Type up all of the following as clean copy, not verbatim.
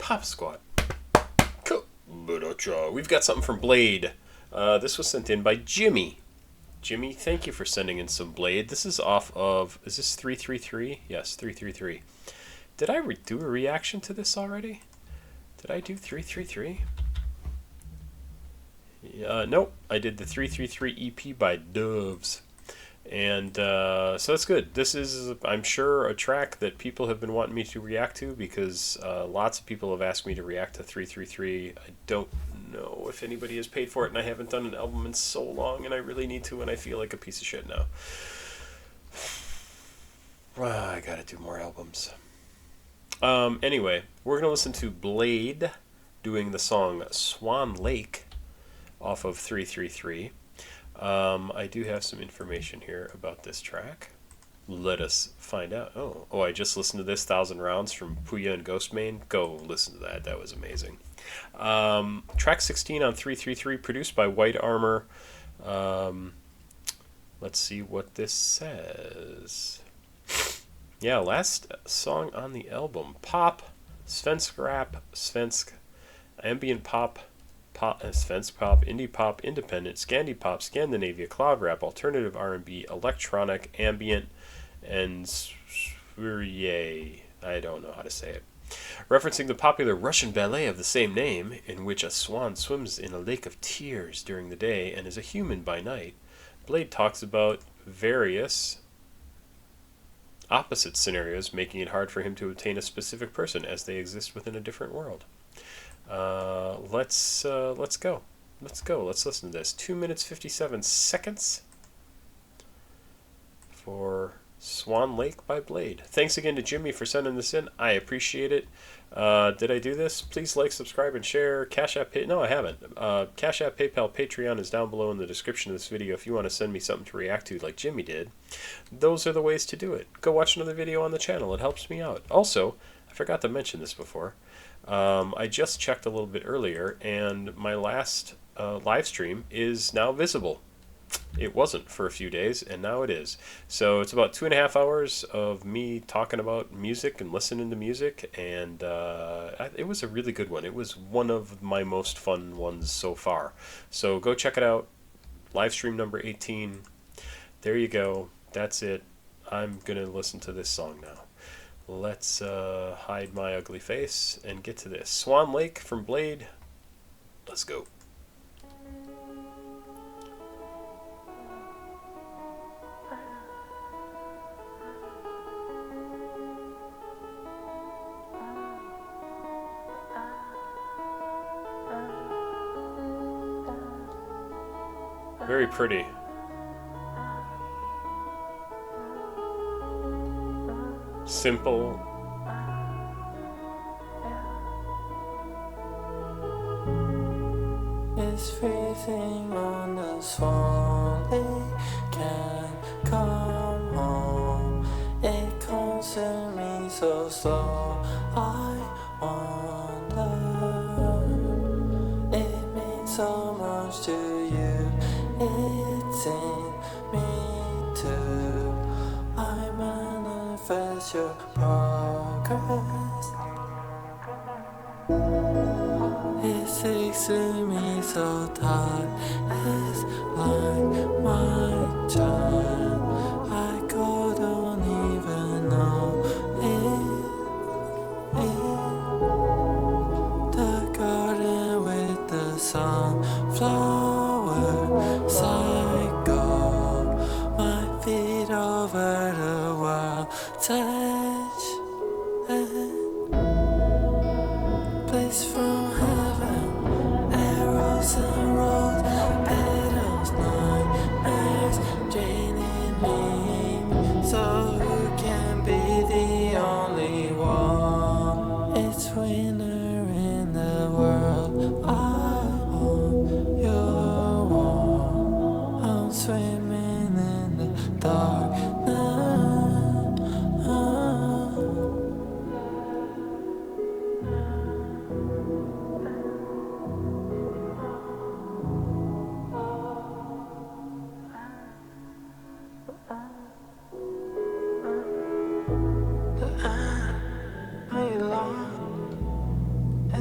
Pop Squat. Cool. We've got something from Bladee. This was sent in by Jimmy. Jimmy, thank you for sending in some Bladee. This is off of, is this 333? Yes, 333. Did I do a reaction to this already? Did I do 333? Nope, I did the 333 EP by Doves. And so that's good. This is, I'm sure, a track that people have been wanting me to react to because lots of people have asked me to react to 333. I don't know if anybody has paid for it, and I haven't done an album in so long, and I really need to, and I feel like a piece of shit now. Well, I gotta do more albums. Anyway, we're going to listen to Bladee doing the song Swan Lake off of 333. I do have some information here about this track. Let us find out. Oh, I just listened to this 1,000 Rounds from Puya and Ghostmane. Go listen to that. That was amazing. Track 16 on 333, produced by Whitearmor. Let's see what this says. Yeah, last song on the album. Pop, svensk rap, svensk, ambient pop, svensk pop, indie pop, independent, Scandi pop, Scandinavia, cloud rap, alternative R&B, electronic, ambient, and swirye. I don't know how to say it. Referencing the popular Russian ballet of the same name, in which a swan swims in a lake of tears during the day and is a human by night, Bladee talks about various opposite scenarios, making it hard for him to obtain a specific person as they exist within a different world. Let's go. Let's listen to this. 2 minutes 57 seconds for Swan Lake by Bladee. Thanks again to Jimmy for sending this in. I appreciate it. Did I do this? Please like, subscribe, and share. CashApp, no, I haven't. CashApp, PayPal, Patreon is down below in the description of this video if you want to send me something to react to like Jimmy did. Those are the ways to do it. Go watch another video on the channel. It helps me out. Also, I forgot to mention this before. I just checked a little bit earlier, and my last live stream is now visible. It wasn't for a few days, and now it is. So it's about 2.5 hours of me talking about music and listening to music, and it was a really good one. It was one of my most fun ones so far. So go check it out. Live stream number 18. There you go. That's it. I'm going to listen to this song now. Let's hide my ugly face and get to this. Swan Lake from Bladee. Let's go. Very pretty. Simple. It's freezing on the Swan Lake, can't come home. It consumes me so slow, I wonder. It means so much to you, it's in me too. I manifest your progress. It sticks to me so tight, it's like my child. I couldn't even know it. The garden with the sunflower cycle, my feet over the world touch. Place from heaven, arrows and roads, petals, nightmares, draining me. So who can be the only one? It's winter in the world. I own your wall. I'm swimming in the darkness.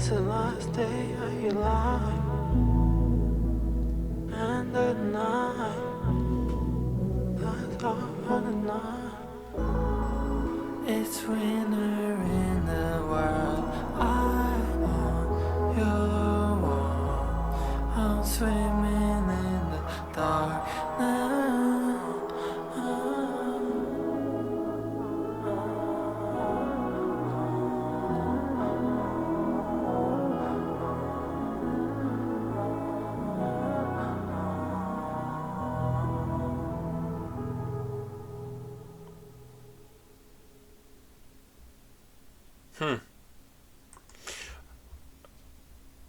It's the last day of your life, and the night, that's all for the night. It's winter in the world. I want your warmth. I'm swimming in the darkness.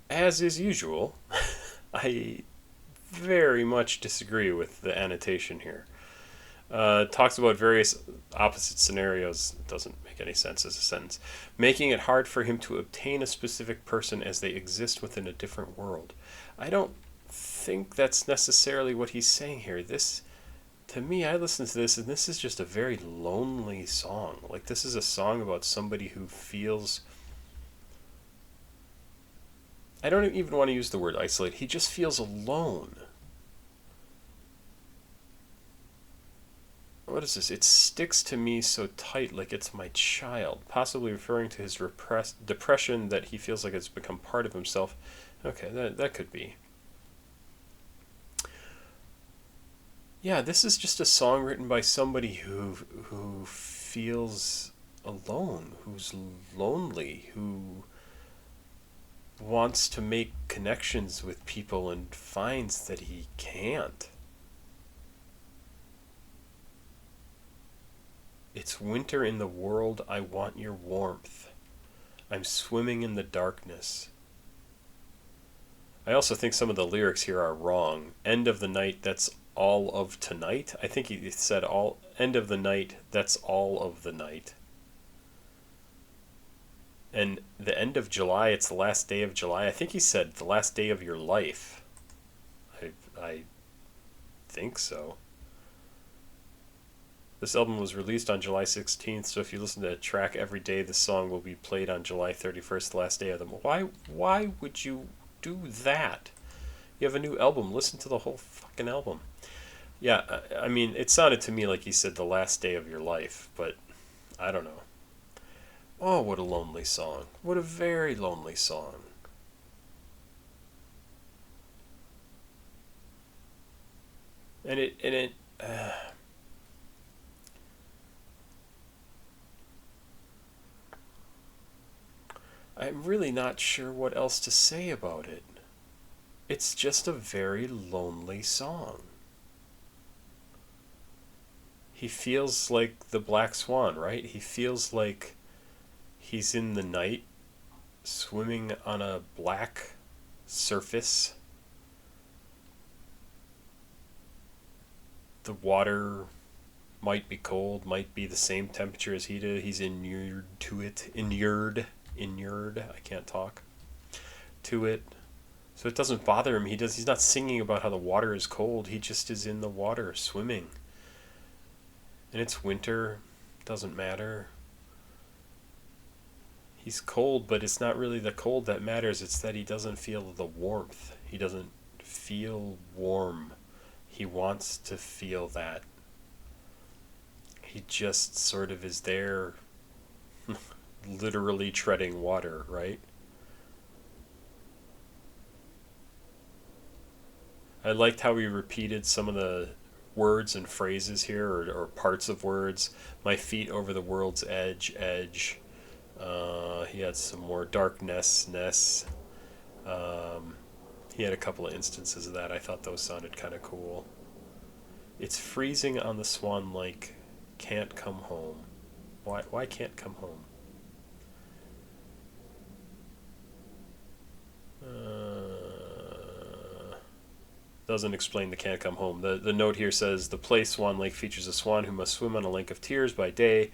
As is usual, I very much disagree with the annotation here. Talks about various opposite scenarios. It doesn't make any sense as a sentence. Making it hard for him to obtain a specific person as they exist within a different world. I don't think that's necessarily what he's saying here. This, to me, I listen to this, and this is just a very lonely song. Like, this is a song about somebody who feels... I don't even want to use the word isolate. He just feels alone. What is this? It sticks to me so tight, like it's my child. Possibly referring to his depression that he feels like it's become part of himself. Okay, that could be. Yeah, this is just a song written by somebody who feels alone, who's lonely, who wants to make connections with people and finds that he can't. It's winter in the world, I want your warmth. I'm swimming in the darkness. I also think some of the lyrics here are wrong. End of the night, that's all of tonight. I think he said all end of the night, that's all of the night. And the end of July, it's the last day of July. I think he said the last day of your life. I think so. This album was released on July 16th, so if you listen to a track every day, the song will be played on July 31st, the last day of the month. Why would you do that? You have a new album. Listen to the whole fucking album. Yeah, I mean, it sounded to me like he said the last day of your life, but I don't know. Oh, what a lonely song. What a very lonely song. And it I'm really not sure what else to say about it. It's just a very lonely song. He feels like the Black Swan, right? He feels like he's in the night, swimming on a black surface. The water might be cold, might be the same temperature as he did. He's inured to it. Inured, I can't talk. To it. So it doesn't bother him. He's not singing about how the water is cold. He just is in the water, swimming. And it's winter. Doesn't matter. He's cold, but it's not really the cold that matters. It's that he doesn't feel the warmth. He doesn't feel warm. He wants to feel that. He just sort of is there, literally treading water, right? I liked how he repeated some of the words and phrases here, or parts of words. My feet over the world's edge. He had some more darkness. He had a couple of instances of that. I thought those sounded kind of cool. It's freezing on the Swan Lake. Can't come home. Why can't come home? Doesn't explain the can't come home. The note here says, the play Swan Lake features a swan who must swim on a lake of tears by day.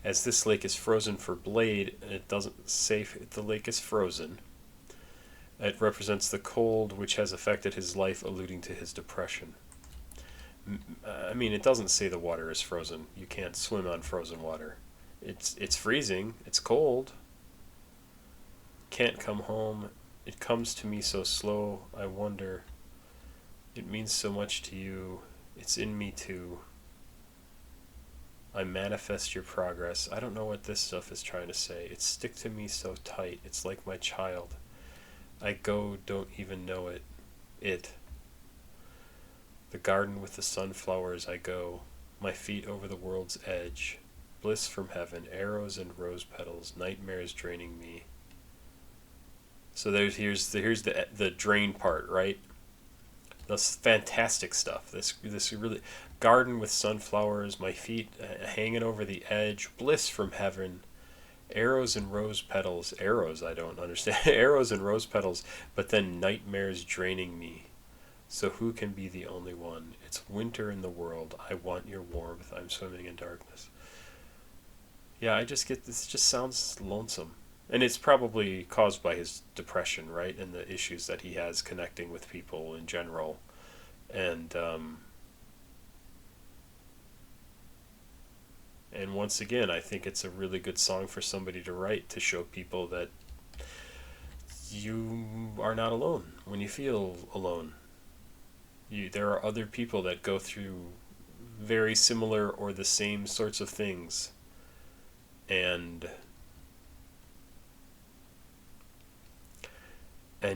As this lake is frozen for Bladee, it doesn't say if the lake is frozen. It represents the cold which has affected his life, alluding to his depression. I mean, it doesn't say the water is frozen. You can't swim on frozen water. It's freezing. It's cold. can't come home. It comes to me so slow, I wonder. It means so much to you. It's in me too. I manifest your progress. I don't know what this stuff is trying to say. It stick to me so tight. It's like my child. I go, don't even know it. It. The garden with the sunflowers I go. My feet over the world's edge. Bliss from heaven, arrows and rose petals, nightmares draining me. So here's the drain part, right? That's fantastic stuff. This really garden with sunflowers, my feet hanging over the edge, bliss from heaven, arrows and rose petals. Arrows, I don't understand. Arrows and rose petals, but then nightmares draining me. So who can be the only one? It's winter in the world. I want your warmth. I'm swimming in darkness. Yeah, I just get this. Just sounds lonesome. And it's probably caused by his depression, right? And the issues that he has connecting with people in general. And once again, I think it's a really good song for somebody to write to show people that you are not alone when you feel alone. There are other people that go through very similar or the same sorts of things. And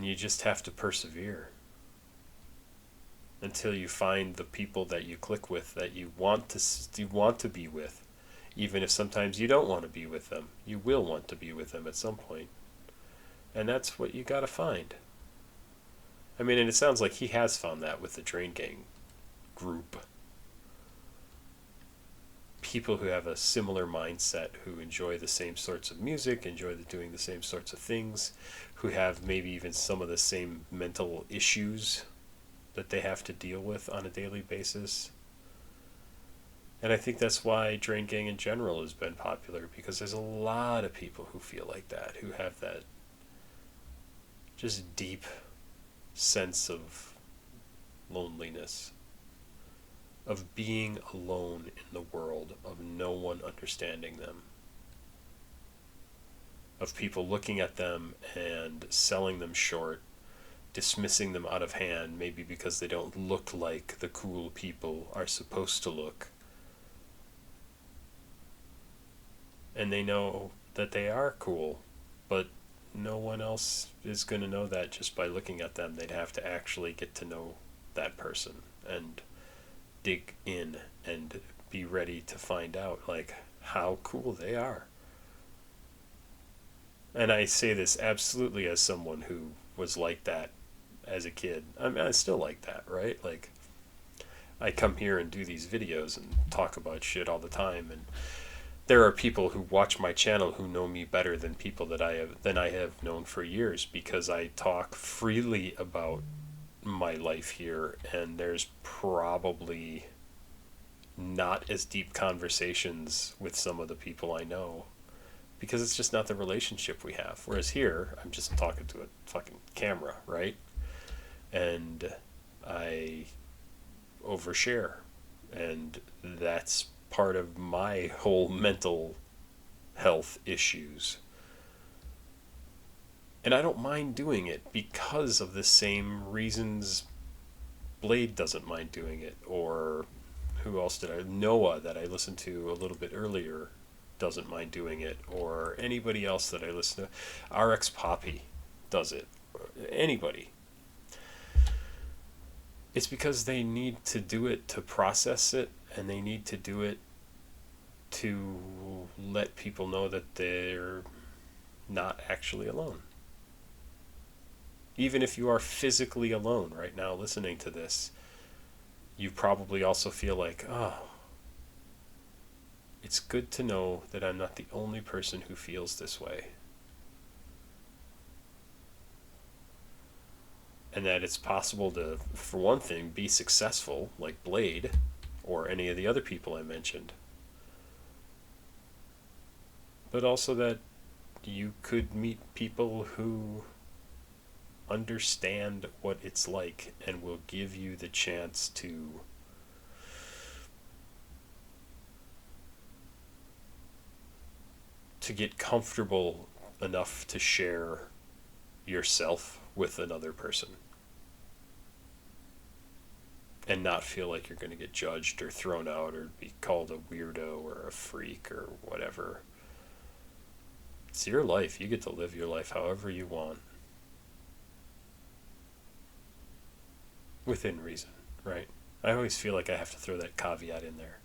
you just have to persevere until you find the people that you click with, that you want to be with, even if sometimes you don't want to be with them. You will want to be with them at some point, and that's what you got to find. I mean, and it sounds like he has found that with the Drain Gang group. People who have a similar mindset, who enjoy the same sorts of music, enjoy doing the same sorts of things, who have maybe even some of the same mental issues that they have to deal with on a daily basis. And I think that's why Drain Gang in general has been popular, because there's a lot of people who feel like that, who have that just deep sense of loneliness, of being alone in the world, of no one understanding them, of people looking at them and selling them short, dismissing them out of hand, maybe because they don't look like the cool people are supposed to look. And they know that they are cool, but no one else is going to know that just by looking at them. They'd have to actually get to know that person and dig in and be ready to find out, like, how cool they are. And I say this absolutely as someone who was like that as a kid. I mean, I still like that, right? Like, I come here and do these videos and talk about shit all the time, and there are people who watch my channel who know me better than people that I have known for years, because I talk freely about my life here, and there's probably not as deep conversations with some of the people I know, because it's just not the relationship we have. Whereas here, I'm just talking to a fucking camera, right? And I overshare, and that's part of my whole mental health issues. And I don't mind doing it because of the same reasons Bladee doesn't mind doing it, or who else did I? Noah, that I listened to a little bit earlier, doesn't mind doing it, or anybody else that I listen to. RX Poppy does it. Anybody. It's because they need to do it to process it, and they need to do it to let people know that they're not actually alone. Even if you are physically alone right now listening to this, you probably also feel like, oh, it's good to know that I'm not the only person who feels this way. And that it's possible to, for one thing, be successful like Bladee or any of the other people I mentioned. But also that you could meet people who understand what it's like and will give you the chance to get comfortable enough to share yourself with another person and not feel like you're going to get judged or thrown out or be called a weirdo or a freak or whatever. It's your life. You get to live your life however you want. Within reason, right? I always feel like I have to throw that caveat in there.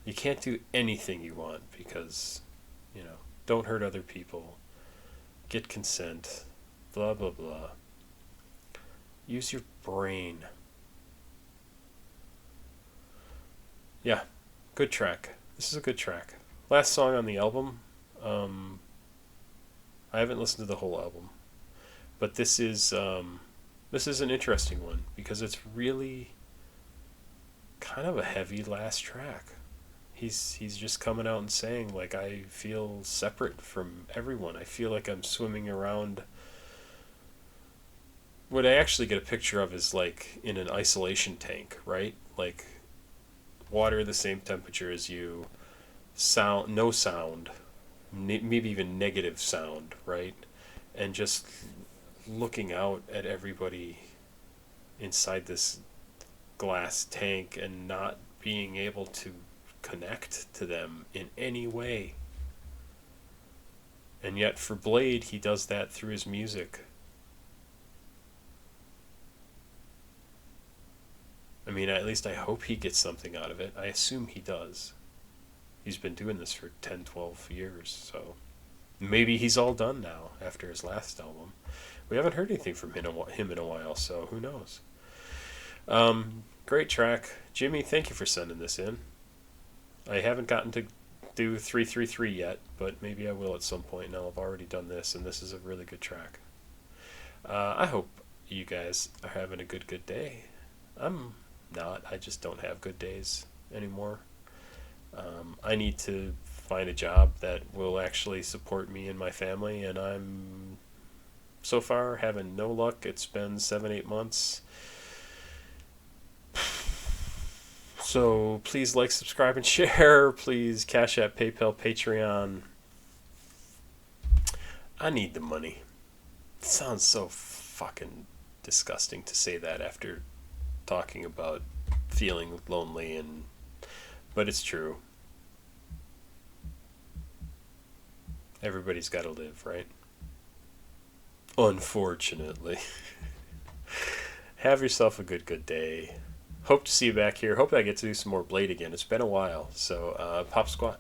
You can't do anything you want because, don't hurt other people. Get consent. Blah, blah, blah. Use your brain. Yeah, good track. This is a good track. Last song on the album. I haven't listened to the whole album, but this is an interesting one because it's really kind of a heavy last track. He's just coming out and saying, like, I feel separate from everyone. I feel like I'm swimming around. What I actually get a picture of is like in an isolation tank, right? Like water the same temperature as you, no sound, maybe even negative sound, right? And just looking out at everybody inside this glass tank and not being able to connect to them in any way. And yet for Bladee, he does that through his music. I mean, at least I hope he gets something out of it. I assume he does. He's been doing this for 10, 12 years, so maybe he's all done now after his last album. We haven't heard anything from him in a while, so who knows? Great track. Jimmy, thank you for sending this in. I haven't gotten to do 333 yet, but maybe I will at some point. Now I've already done this, and this is a really good track. I hope you guys are having a good day. I'm not. I just don't have good days anymore. I need to find a job that will actually support me and my family, and I'm so far having no luck. It's been 7-8 months. So please like, subscribe, and share. Please CashApp, PayPal, Patreon. I need the money. It sounds so fucking disgusting to say that after talking about feeling lonely, but it's true. Everybody's got to live, right? Unfortunately. Have yourself a good day. Hope to see you back here. Hope I get to do some more Bladee again. It's been a while. So, papasquatjon,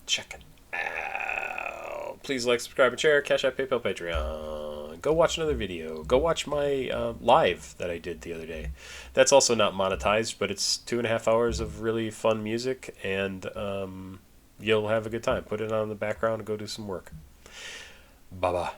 check it out. Please like, subscribe, and share. CashApp, PayPal, Patreon. Go watch another video. Go watch my live that I did the other day. That's also not monetized, but it's 2.5 hours of really fun music, and you'll have a good time. Put it on in the background and go do some work. Bye-bye.